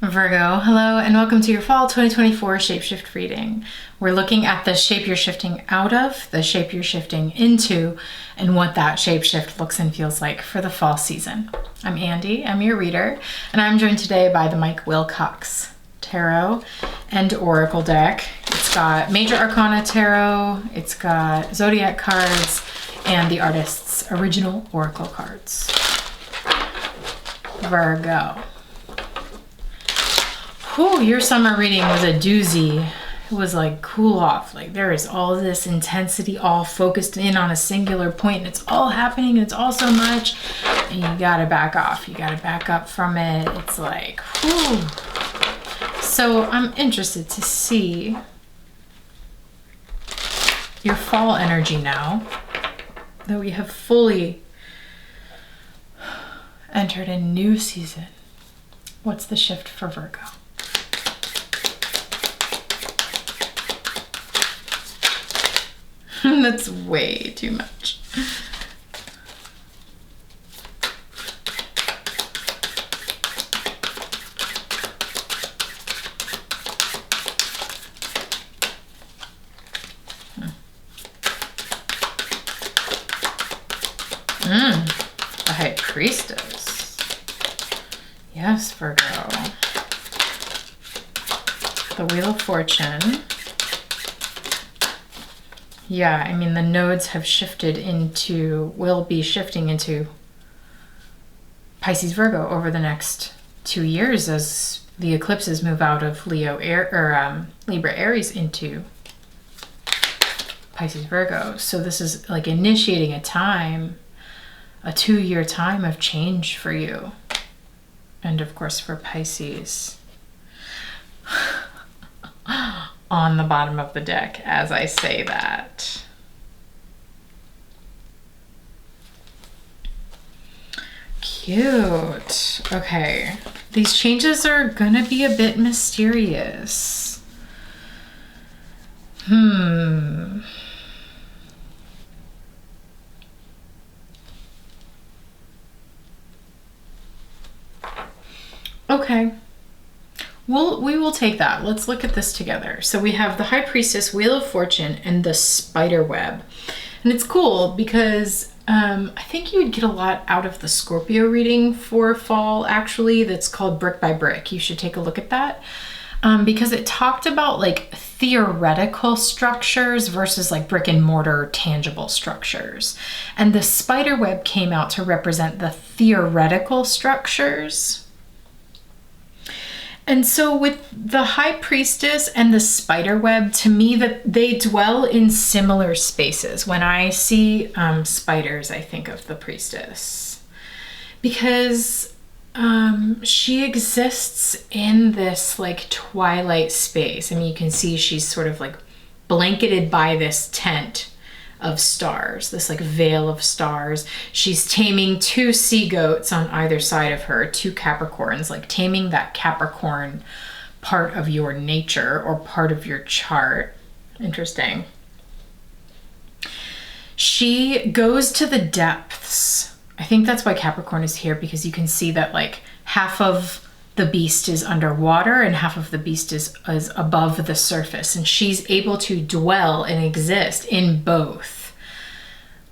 Virgo, hello and welcome to your fall 2024 shapeshift reading. We're looking at the shape you're shifting out of, the shape you're shifting into, and what that shapeshift looks and feels like for the fall season. I'm Andy, I'm your reader, and I'm joined today by the Willcox Tarot and Oracle deck. It's got Major Arcana Tarot, it's got Zodiac cards, and the artist's original Oracle cards. Virgo. Whew, your summer reading was a doozy. It was like cool off. Like there is all this intensity all focused in on a singular point and it's all happening and it's all so much and you gotta back off. You gotta back up from it. It's like, whew. So I'm interested to see your fall energy now that we have fully entered a new season. What's the shift for Virgo? That's way too much. The High Priestess. Yes, Virgo. The Wheel of Fortune. Yeah, I mean, the nodes have shifted will be shifting into Pisces Virgo over the next 2 years as the eclipses move out of Libra Aries into Pisces Virgo. So this is like initiating a 2-year time of change for you. And of course for Pisces. On the bottom of the deck as I say that. Cute. Okay. These changes are gonna be a bit mysterious. Okay. We will take that. Let's look at this together. So we have the High Priestess, Wheel of Fortune, and the Spider Web. And it's cool because I think you would get a lot out of the Scorpio reading for fall, actually, that's called Brick by Brick. You should take a look at that because it talked about like theoretical structures versus like brick and mortar tangible structures. And the Spider Web came out to represent the theoretical structures. And so with the High Priestess and the Spider Web, to me, that they dwell in similar spaces. When I see spiders, I think of the Priestess because she exists in this like twilight space. I mean, you can see she's sort of like blanketed by this tent of stars, this like veil of stars. She's taming 2 sea goats on either side of her, 2 Capricorns, like taming that Capricorn part of your nature or part of your chart. Interesting. She goes to the depths. I think that's why Capricorn is here, because you can see that like half of the beast is underwater and half of the beast is above the surface, and she's able to dwell and exist in both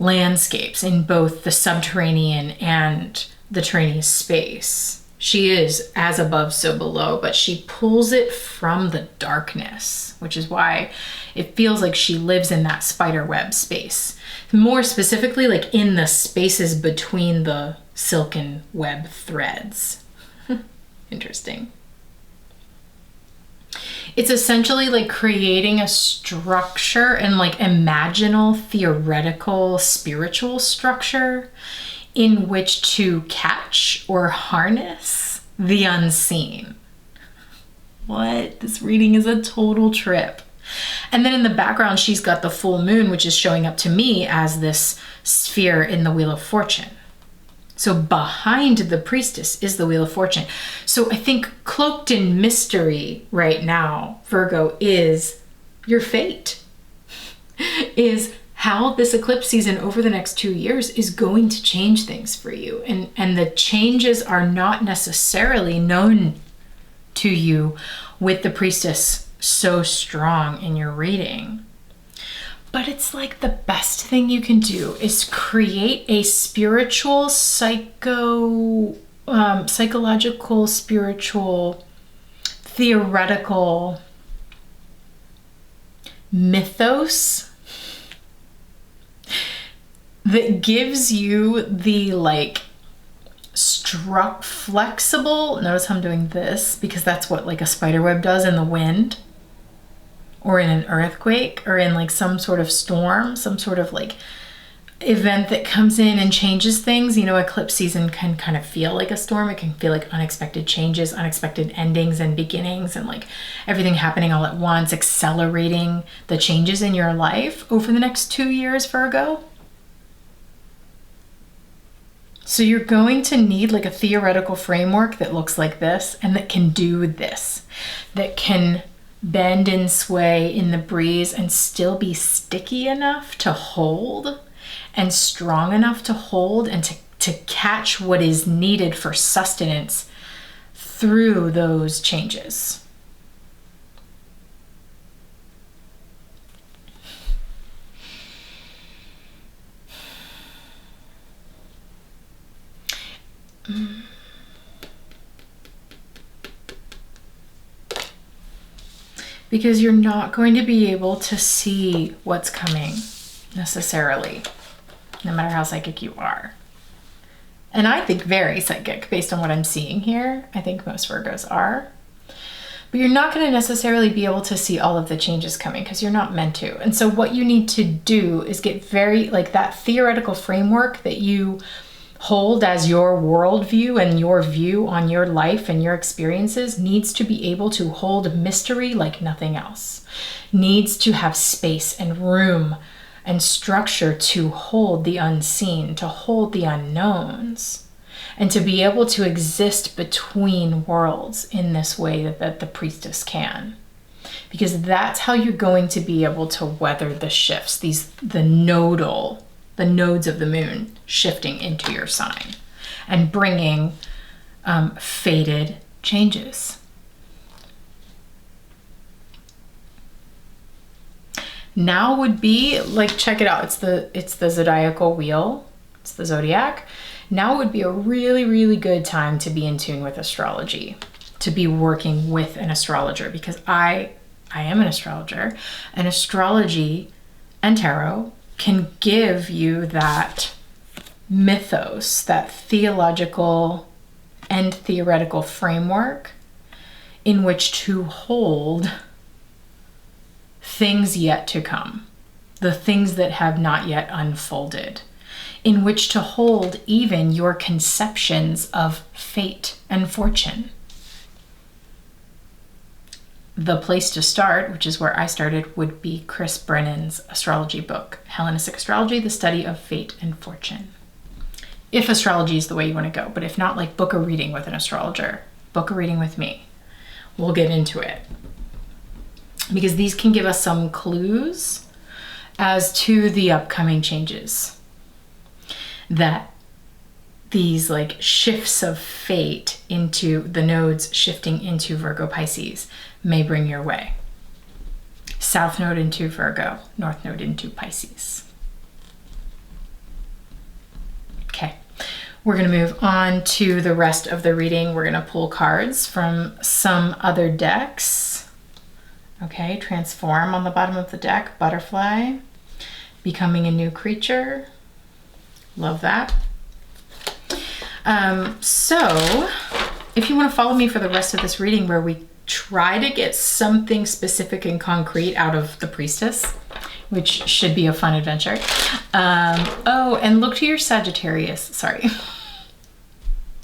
landscapes, in both the subterranean and the terranean space. She is as above, so below, but she pulls it from the darkness, which is why it feels like she lives in that spider web space. More specifically, like in the spaces between the silken web threads. Interesting. It's essentially like creating a structure and like imaginal, theoretical, spiritual structure in which to catch or harness the unseen. What? This reading is a total trip. And then in the background, she's got the full moon, which is showing up to me as this sphere in the Wheel of Fortune. So behind the Priestess is the Wheel of Fortune. So I think cloaked in mystery right now, Virgo, is your fate. Is how this eclipse season over the next 2 years is going to change things for you. And the changes are not necessarily known to you with the priestess so strong in your reading. But it's like the best thing you can do is create a spiritual, psychological, spiritual, theoretical mythos that gives you the like flexible, notice how I'm doing this because that's what like a spider web does in the wind or in an earthquake or in like some sort of storm, some sort of like event that comes in and changes things. You know, eclipse season can kind of feel like a storm. It can feel like unexpected changes, unexpected endings and beginnings, and like everything happening all at once, accelerating the changes in your life over the next 2 years, Virgo. So you're going to need like a theoretical framework that looks like this and that can do this, that can bend and sway in the breeze and still be sticky enough to hold and strong enough to hold and to catch what is needed for sustenance through those changes. Because you're not going to be able to see what's coming necessarily, no matter how psychic you are. And I think very psychic based on what I'm seeing here. I think most Virgos are. But you're not going to necessarily be able to see all of the changes coming because you're not meant to. And so what you need to do is get very, like that theoretical framework that you hold as your worldview and your view on your life and your experiences needs to be able to hold mystery like nothing else. Needs to have space and room and structure to hold the unseen, to hold the unknowns, and to be able to exist between worlds in this way that the priestess can. Because that's how you're going to be able to weather the shifts, the nodes of the moon shifting into your sign and bringing fated changes. Now would be like, check it out. It's the zodiacal wheel. It's the zodiac. Now would be a really, really good time to be in tune with astrology, to be working with an astrologer, because I am an astrologer, and astrology and tarot can give you that mythos, that theological and theoretical framework in which to hold things yet to come, the things that have not yet unfolded, in which to hold even your conceptions of fate and fortune. The place to start, which is where I started, would be Chris Brennan's astrology book, Hellenistic Astrology, The Study of Fate and Fortune. If astrology is the way you want to go, but if not, like book a reading with an astrologer, book a reading with me. We'll get into it. Because these can give us some clues as to the upcoming changes. That these like shifts of fate into the nodes shifting into Virgo Pisces may bring your way. South node into Virgo, north node into Pisces. Okay, we're going to move on to the rest of the reading. We're going to pull cards from some other decks. Okay, transform on the bottom of the deck, butterfly, becoming a new creature. Love that. So if you want to follow me for the rest of this reading where we try to get something specific and concrete out of the priestess, which should be a fun adventure. Oh, and look to your Sagittarius. Sorry.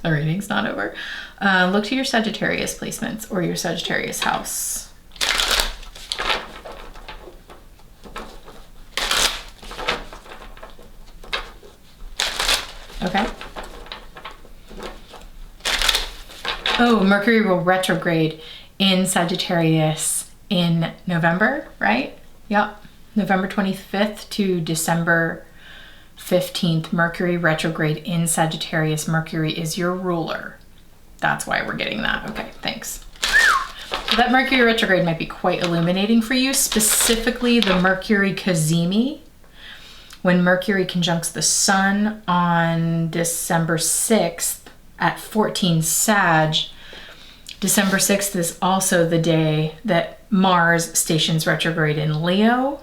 The reading's not over. Look to your Sagittarius placements or your Sagittarius house. Okay. Oh, Mercury will retrograde in Sagittarius in November, right? Yep. November 25th to December 15th, Mercury retrograde in Sagittarius. Mercury is your ruler. That's why we're getting that. Okay, thanks. that Mercury retrograde might be quite illuminating for you, specifically the Mercury cazimi. When Mercury conjuncts the Sun on December 6th at 14 Sag, December 6th is also the day that Mars stations retrograde in Leo.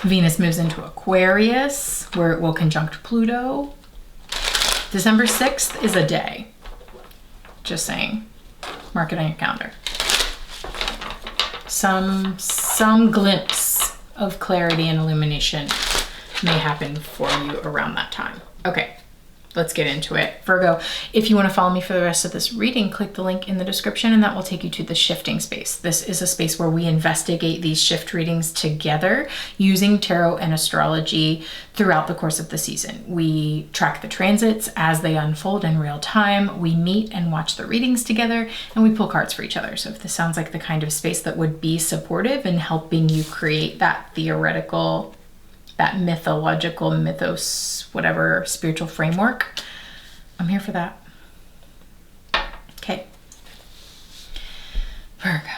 Venus moves into Aquarius, where it will conjunct Pluto. December 6th is a day. Just saying. Mark it on your calendar. Some glimpse of clarity and illumination may happen for you around that time. Okay, let's get into it. Virgo, if you want to follow me for the rest of this reading, click the link in the description and that will take you to the shifting space. This is a space where we investigate these shift readings together using tarot and astrology throughout the course of the season. We track the transits as they unfold in real time. We meet and watch the readings together, and we pull cards for each other. So if this sounds like the kind of space that would be supportive in helping you create that theoretical, that mythological, mythos, whatever, spiritual framework, I'm here for that. Okay. Virgo.